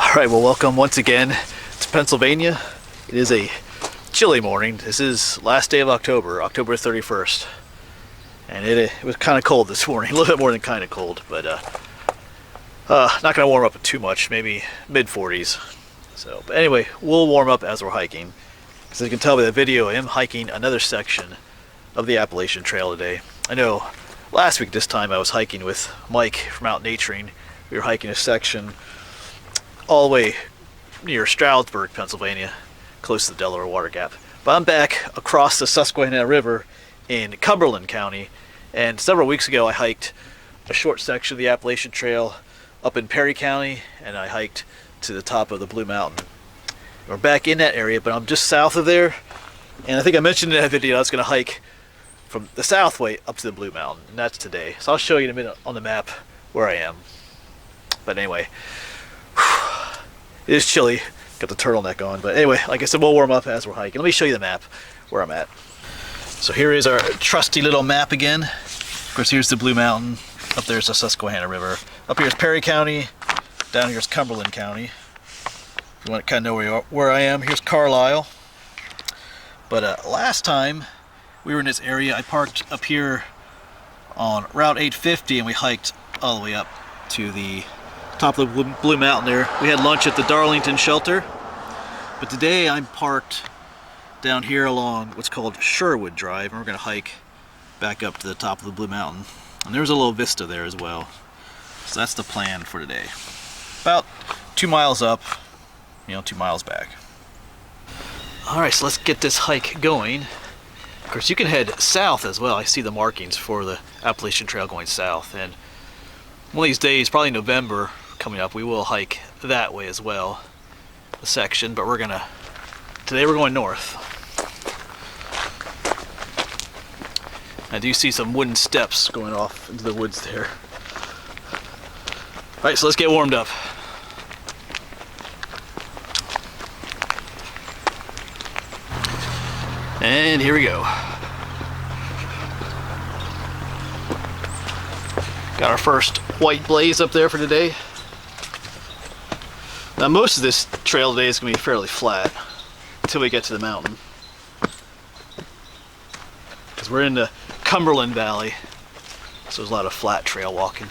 Alright, well, welcome once again to Pennsylvania. It is a chilly morning. This is last day of October, October 31st. And it was kind of cold this morning, a little bit more than kind of cold, but not going to warm up too much, maybe mid-40s. So, but anyway, we'll warm up as we're hiking. As you can tell by the video, I am hiking another section of the Appalachian Trail today. I know last week this time I was hiking with Mike from Out Naturing. We were hiking a section all the way near Stroudsburg, Pennsylvania, close to the Delaware Water Gap. But I'm back across the Susquehanna River in Cumberland County, and several weeks ago I hiked a short section of the Appalachian Trail up in Perry County, and I hiked to the top of the Blue Mountain. We're back in that area, but I'm just south of there, and I think I mentioned in that video I was going to hike from the south way up to the Blue Mountain, and that's today. So I'll show you in a minute on the map where I am. But anyway, it is chilly, got the turtleneck on, but anyway, like I said, we'll warm up as we're hiking. Let me show you the map where I'm at. So here is our trusty little map again. Of course, here's the Blue Mountain, up there's the Susquehanna River. Up here's Perry County, down here's Cumberland County. If you want to kind of know where I am, here's Carlisle. But last time we were in this area, I parked up here on Route 850 and we hiked all the way up to the top of the Blue Mountain there. We had lunch at the Darlington Shelter, but today I'm parked down here along what's called Sherwood Drive, and we're going to hike back up to the top of the Blue Mountain. And there's a little vista there as well. So that's the plan for today. About 2 miles up, 2 miles back. Alright, so let's get this hike going. Of course, you can head south as well. I see the markings for the Appalachian Trail going south, and one of these days, probably November coming up, we will hike that way as well, the section, but today we're going north. I do see some wooden steps going off into the woods there. Alright, so let's get warmed up. And here we go. Got our first white blaze up there for today. Now most of this trail today is going to be fairly flat until we get to the mountain, because we're in the Cumberland Valley, so there's a lot of flat trail walking,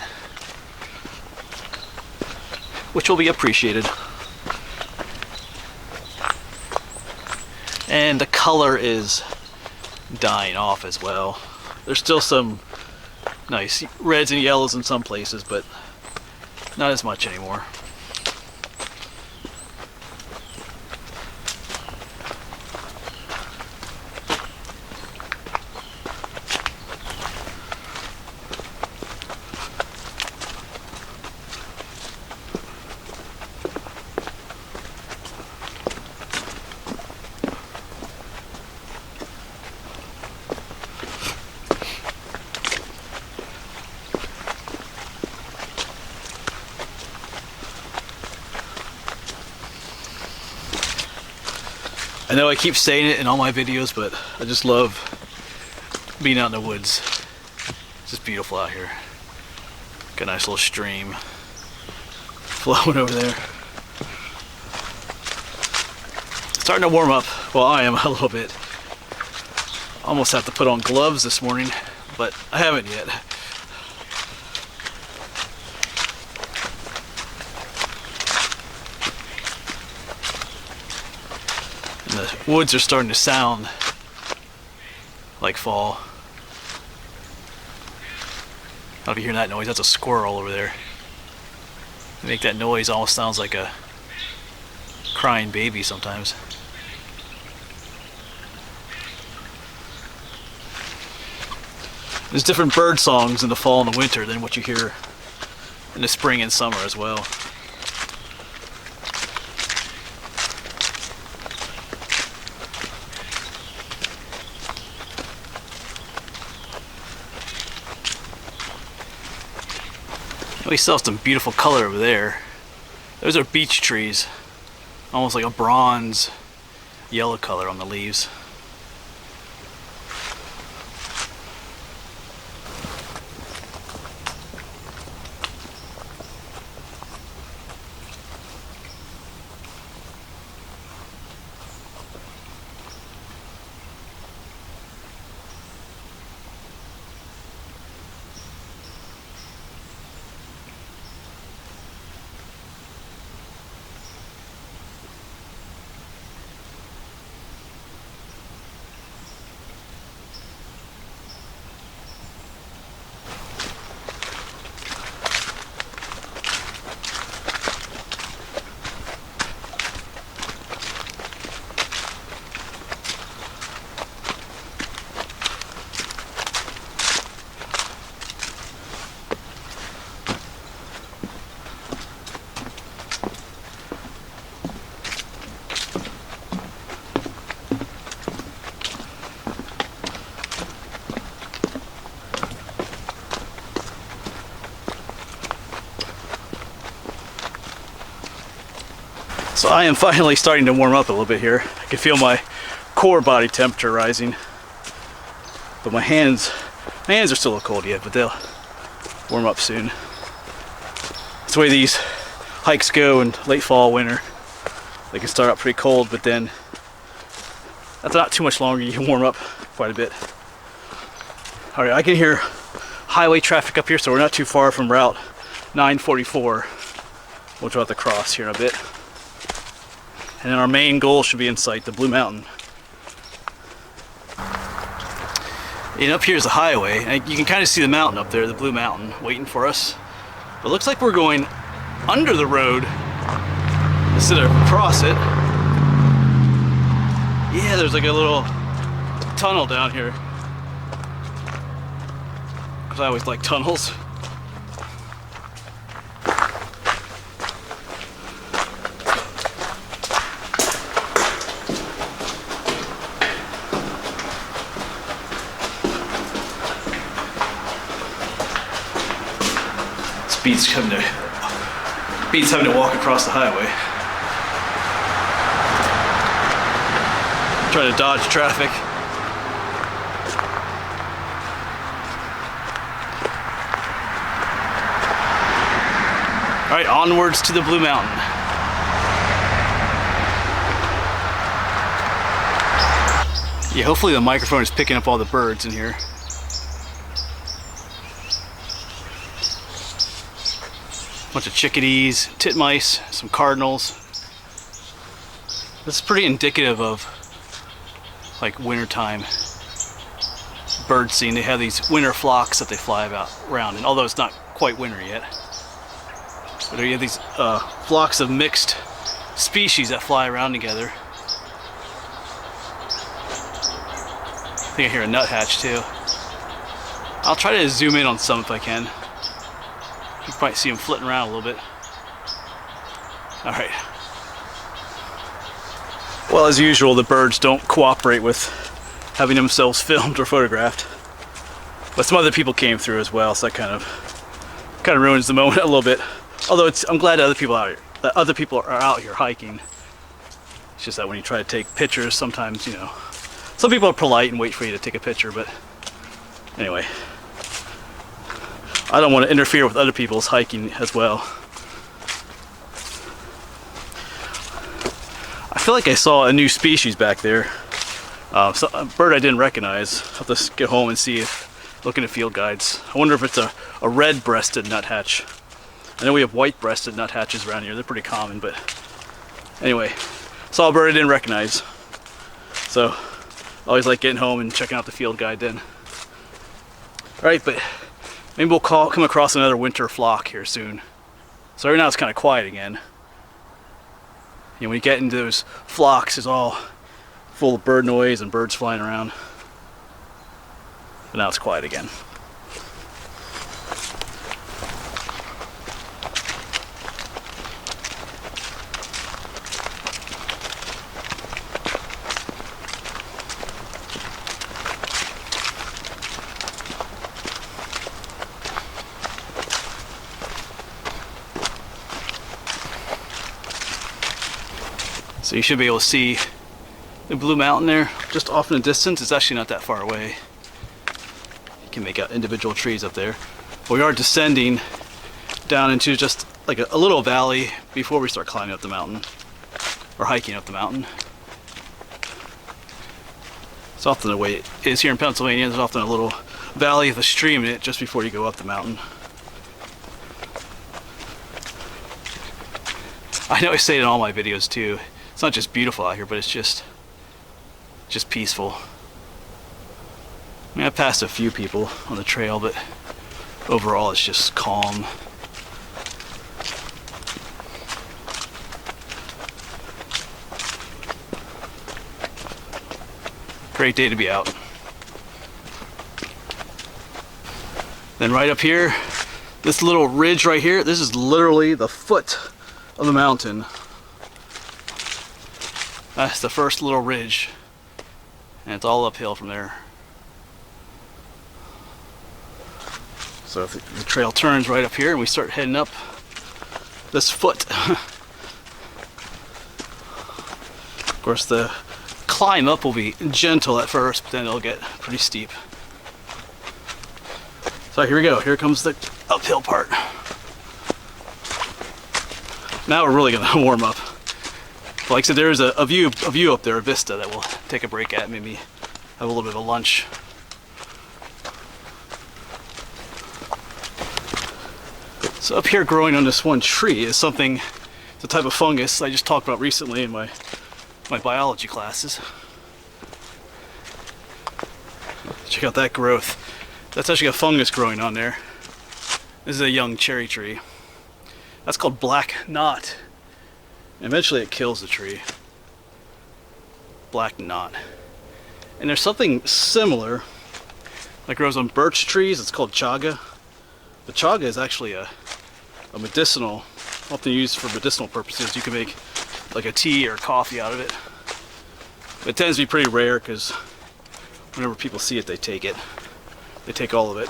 which will be appreciated. And the color is dying off as well. There's still some nice reds and yellows in some places, but not as much anymore. I know I keep saying it in all my videos, but I just love being out in the woods. It's just beautiful out here. Got a nice little stream flowing over there. Starting to warm up. Well, I am a little bit. Almost have to put on gloves this morning, but I haven't yet. The woods are starting to sound like fall. I don't know if you're hearing that noise. That's a squirrel over there. They make that noise, almost sounds like a crying baby sometimes. There's different bird songs in the fall and the winter than what you hear in the spring and summer as well. We still have some beautiful color over there. Those are beech trees. Almost like a bronze yellow color on the leaves. So I am finally starting to warm up a little bit here. I can feel my core body temperature rising. But my hands are still a little cold yet, but they'll warm up soon. That's the way these hikes go in late fall, winter. They can start out pretty cold, but then after not too much longer, you can warm up quite a bit. All right, I can hear highway traffic up here, so we're not too far from Route 944, which we'll have to cross here in a bit. And then our main goal should be in sight, the Blue Mountain. And up here is the highway, and you can kind of see the mountain up there, the Blue Mountain, waiting for us. But it looks like we're going under the road instead of across it. Yeah, there's like a little tunnel down here. Because I always like tunnels. Beats having to walk across the highway. Trying to dodge traffic. All right, onwards to the Blue Mountain. Yeah, hopefully the microphone is picking up all the birds in here. Bunch of chickadees, titmice, some cardinals. This is pretty indicative of like wintertime bird scene. They have these winter flocks that they fly around, and although it's not quite winter yet, but you have these flocks of mixed species that fly around together. I think I hear a nuthatch too. I'll try to zoom in on some if I can. You can probably see them flitting around a little bit. All right. Well, as usual, the birds don't cooperate with having themselves filmed or photographed. But some other people came through as well, so that kind of ruins the moment a little bit. Although I'm glad that other people are out here hiking. It's just that when you try to take pictures, sometimes, you know, some people are polite and wait for you to take a picture, but anyway. I don't want to interfere with other people's hiking as well. I feel like I saw a new species back there. A bird I didn't recognize. I'll have to get home and see if, looking at field guides. I wonder if it's a red-breasted nuthatch. I know we have white-breasted nuthatches around here. They're pretty common, but anyway, saw a bird I didn't recognize. So, I always like getting home and checking out the field guide then. Alright, but maybe we'll come across another winter flock here soon. So right now it's kind of quiet again. You know, when you get into those flocks, it's all full of bird noise and birds flying around. But now it's quiet again. So you should be able to see the Blue Mountain there, just off in the distance. It's actually not that far away. You can make out individual trees up there. But we are descending down into just like a little valley before we start climbing up the mountain, or hiking up the mountain. It's often the way it is here in Pennsylvania. There's often a little valley with a stream in it just before you go up the mountain. I know I say it in all my videos too. It's not just beautiful out here, but it's just peaceful. I mean, I've passed a few people on the trail, but overall it's just calm. Great day to be out. Then right up here, this little ridge right here, this is literally the foot of the mountain. That's the first little ridge, and it's all uphill from there. So if the trail turns right up here and we start heading up this foot. course, the climb up will be gentle at first, but then it'll get pretty steep. So here we go. Here comes the uphill part. Now we're really gonna warm up. But like I said, there's a view up there, a vista that we'll take a break at. Maybe have a little bit of a lunch. So up here, growing on this one tree, is something. It's a type of fungus I just talked about recently in my biology classes. Check out that growth. That's actually a fungus growing on there. This is a young cherry tree. That's called black knot. Eventually it kills the tree. Black knot. And there's something similar that grows on birch trees. It's called chaga. The chaga is actually a medicinal, often used for medicinal purposes. You can make like a tea or coffee out of it. It tends to be pretty rare because whenever people see it, they take it. They take all of it.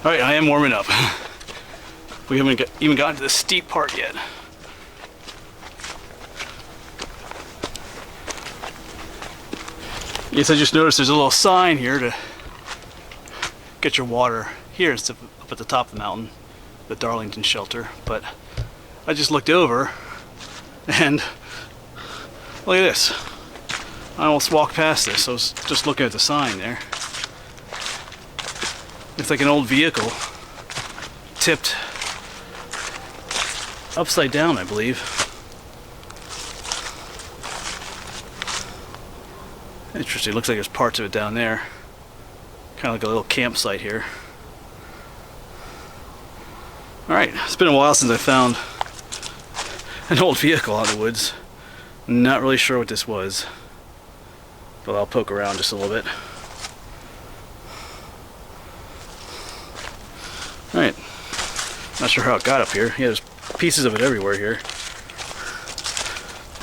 Alright, I am warming up. We haven't even gotten to the steep part yet. Yes, I just noticed there's a little sign here to get your water. Here it's up at the top of the mountain, the Darlington shelter. But I just looked over and look at this. I almost walked past this. I was just looking at the sign there. It's like an old vehicle tipped upside down, I believe. Interesting. Looks like there's parts of it down there. Kind of like a little campsite here. Alright, it's been a while since I found an old vehicle out in the woods. Not really sure what this was, but I'll poke around just a little bit. Alright, not sure how it got up here. Yeah, there's pieces of it everywhere here.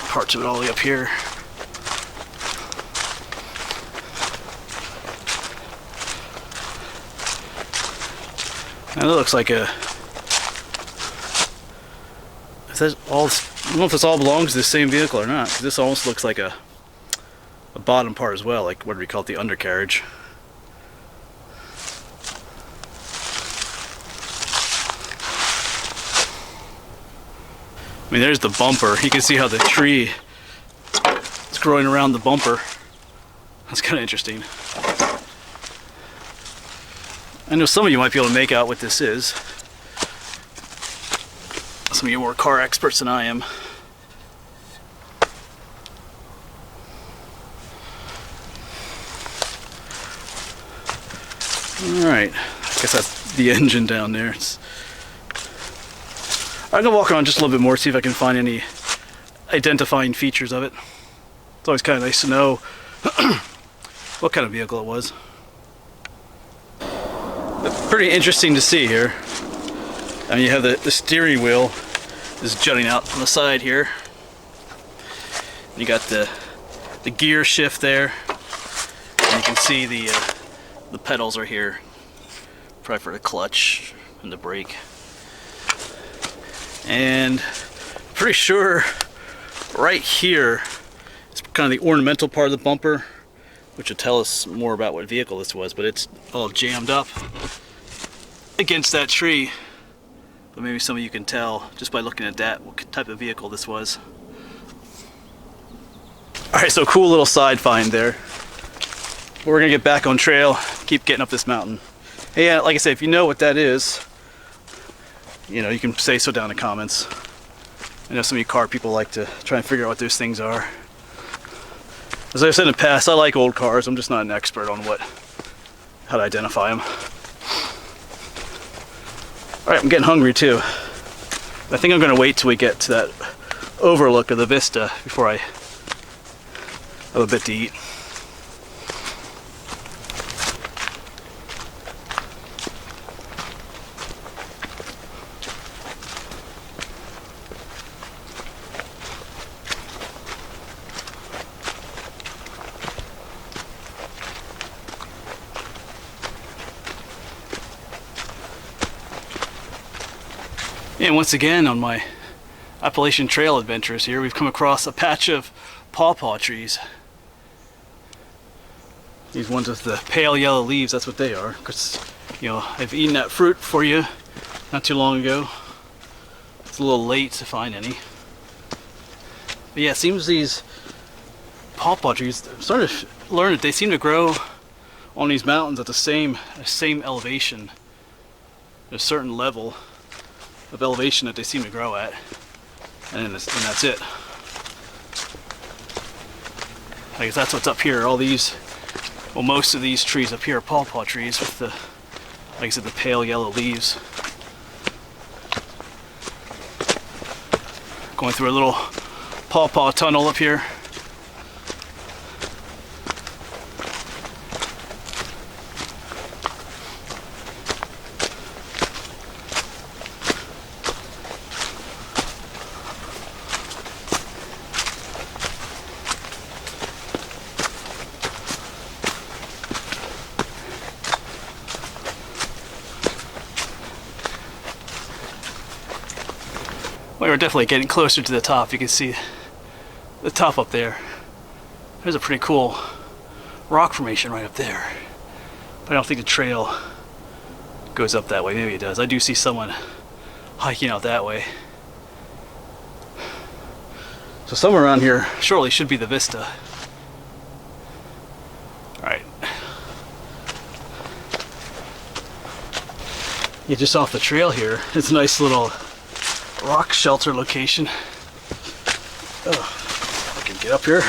Parts of it all the way up here. And it looks like a... Is that all, I don't know if this all belongs to the same vehicle or not. This almost looks like a bottom part as well, like what do we call it, the undercarriage. I mean, there's the bumper. You can see how the tree is growing around the bumper. That's kind of interesting. I know some of you might be able to make out what this is. Some of you are more car experts than I am. Alright, I guess that's the engine down there. I'm gonna walk around just a little bit more, see if I can find any identifying features of it. It's always kind of nice to know what kind of vehicle it was. But pretty interesting to see here. I mean, you have the steering wheel is jutting out from the side here. You got the gear shift there, and you can see the pedals are here, probably for the clutch and the brake. And pretty sure right here it's kind of the ornamental part of the bumper, which will tell us more about what vehicle this was, but it's all jammed up against that tree. But maybe some of you can tell just by looking at that what type of vehicle this was. Alright, so cool little side find there. We're gonna get back on trail, keep getting up this mountain. Hey, yeah, like I said, if you know what that is, you know, you can say so down in the comments. I know some of you car people like to try and figure out what those things are. As I've said in the past, I like old cars. I'm just not an expert on how to identify them. Alright, I'm getting hungry too. I think I'm going to wait till we get to that overlook of the vista before I have a bit to eat. And once again, on my Appalachian Trail adventures here, we've come across a patch of pawpaw trees. These ones with the pale yellow leaves, that's what they are. Because, you know, I've eaten that fruit for you not too long ago. It's a little late to find any. But yeah, it seems these pawpaw trees, I'm starting to learn that they seem to grow on these mountains at the same elevation. There's a certain level of elevation that they seem to grow at. And that's it. I guess that's what's up here. All these, well, most of these trees up here are pawpaw trees with the, like I said, the pale yellow leaves. Going through a little pawpaw tunnel up here. Well, we're definitely getting closer to the top. You can see the top up there. There's a pretty cool rock formation right up there. But I don't think the trail goes up that way. Maybe it does. I do see someone hiking out that way. So somewhere around here shortly should be the vista. Alright. Yeah, just off the trail here, it's a nice little rock shelter location. Oh, I can get up here.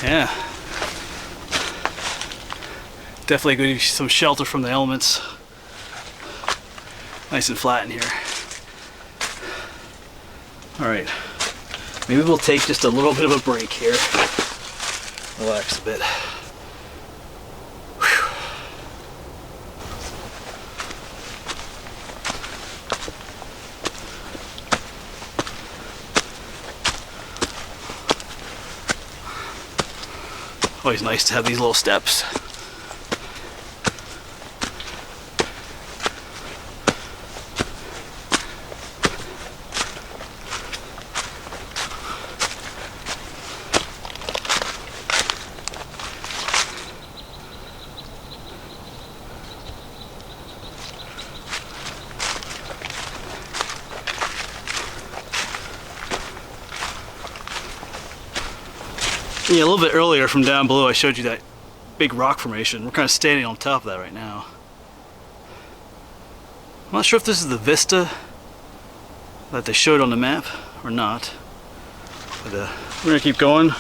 Yeah. Definitely good, some shelter from the elements. Nice and flat in here. Alright. Maybe we'll take just a little bit of a break here. Relax a bit. Always nice to have these little steps. Yeah, a little bit earlier from down below I showed you that big rock formation. We're kind of standing on top of that right now. I'm not sure if this is the vista that they showed on the map or not. But we're gonna keep going.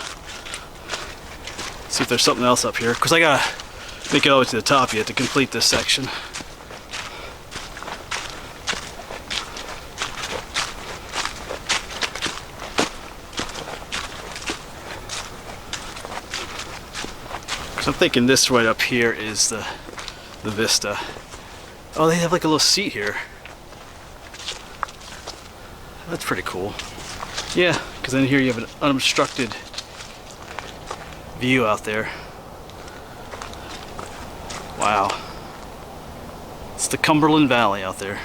See if there's something else up here. Because I gotta make it all the way to the top yet to complete this section. I'm thinking this right up here is the vista. Oh, they have like a little seat here. That's pretty cool. Yeah, because then here you have an unobstructed view out there. Wow. It's the Cumberland Valley out there.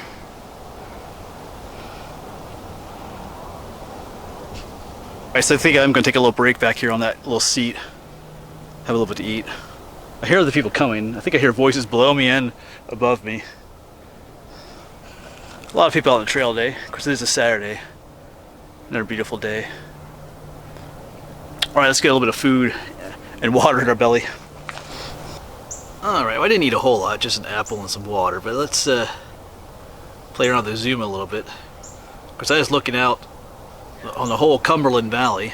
Alright, so I think I'm going to take a little break back here on that little seat. Have a little bit to eat. I hear other people coming. I think I hear voices below me and above me. A lot of people out on the trail today. Of course, it is a Saturday. Another beautiful day. Alright, let's get a little bit of food and water in our belly. Alright, well, I didn't eat a whole lot, just an apple and some water. But let's play around with the zoom a little bit. Because I was looking out on the whole Cumberland Valley.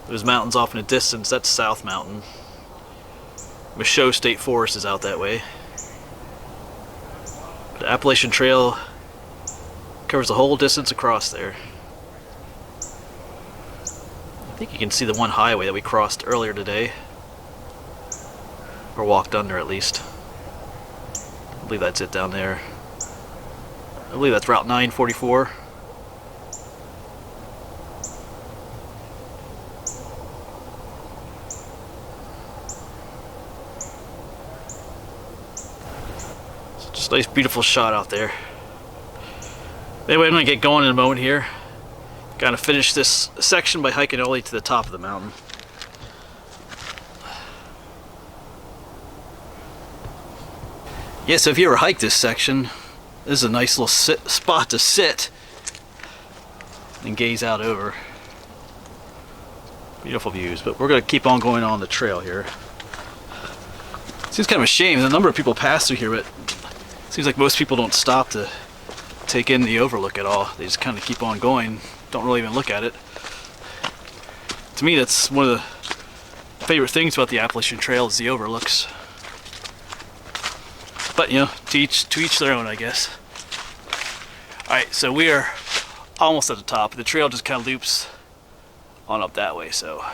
There's mountains off in the distance. That's South Mountain. Michaud State Forest is out that way. The Appalachian Trail covers the whole distance across there. I think you can see the one highway that we crossed earlier today. Or walked under at least. I believe that's it down there. I believe that's Route 944. It's a nice, beautiful shot out there. Anyway, I'm gonna get going in a moment here. Gotta finish this section by hiking all the way to the top of the mountain. Yeah, so if you ever hike this section, this is a nice little spot to sit and gaze out over. Beautiful views, but we're gonna keep on going on the trail here. Seems kind of a shame. The number of people pass through here, but it seems like most people don't stop to take in the overlook at all. They just kind of keep on going, don't really even look at it. To me, that's one of the favorite things about the Appalachian Trail is the overlooks. But you know, to each their own, I guess. Alright, so we are almost at the top. The trail just kind of loops on up that way, so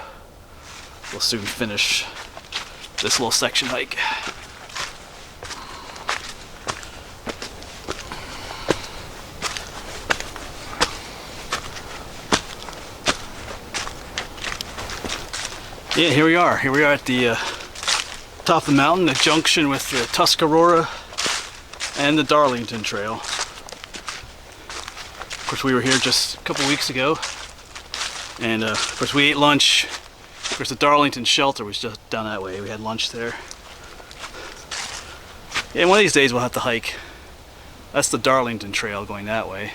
we'll soon finish this little section hike. Yeah, here we are. Here we are at the top of the mountain, the junction with the Tuscarora and the Darlington Trail. Of course, we were here just a couple weeks ago, and of course we ate lunch. Of course, the Darlington shelter was just down that way. We had lunch there. Yeah, one of these days we'll have to hike. That's the Darlington Trail going that way,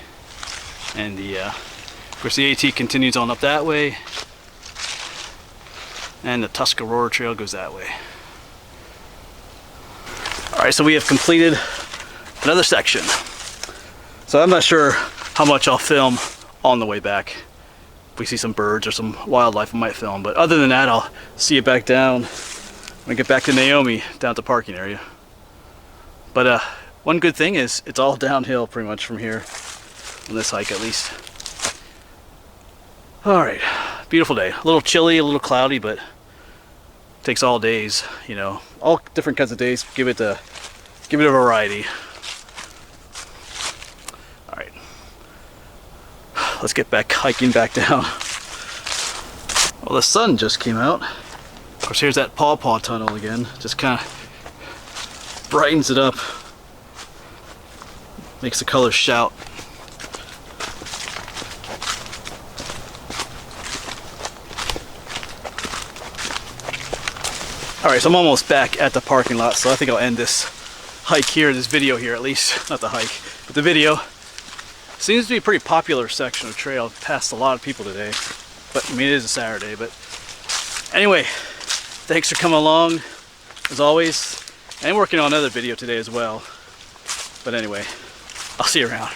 and of course the AT continues on up that way, and the Tuscarora Trail goes that way. Alright, so we have completed another section. So I'm not sure how much I'll film on the way back. If we see some birds or some wildlife, I might film. But other than that, I'll see you back down when I get back to Naomi, down at the parking area. But one good thing is it's all downhill pretty much from here, on this hike at least. Alright, beautiful day. A little chilly, a little cloudy, but takes all days, you know, all different kinds of days. Give it a variety. All right, let's get back hiking back down. Well, the sun just came out. Of course, here's that Paw Paw tunnel again. Just kind of brightens it up, makes the colors shout. Alright, so I'm almost back at the parking lot, so I think I'll end this hike here, this video here at least. Not the hike, but the video. Seems to be a pretty popular section of trail. Passed a lot of people today. But, I mean, it is a Saturday, but... Anyway, thanks for coming along, as always. And working on another video today as well. But anyway, I'll see you around.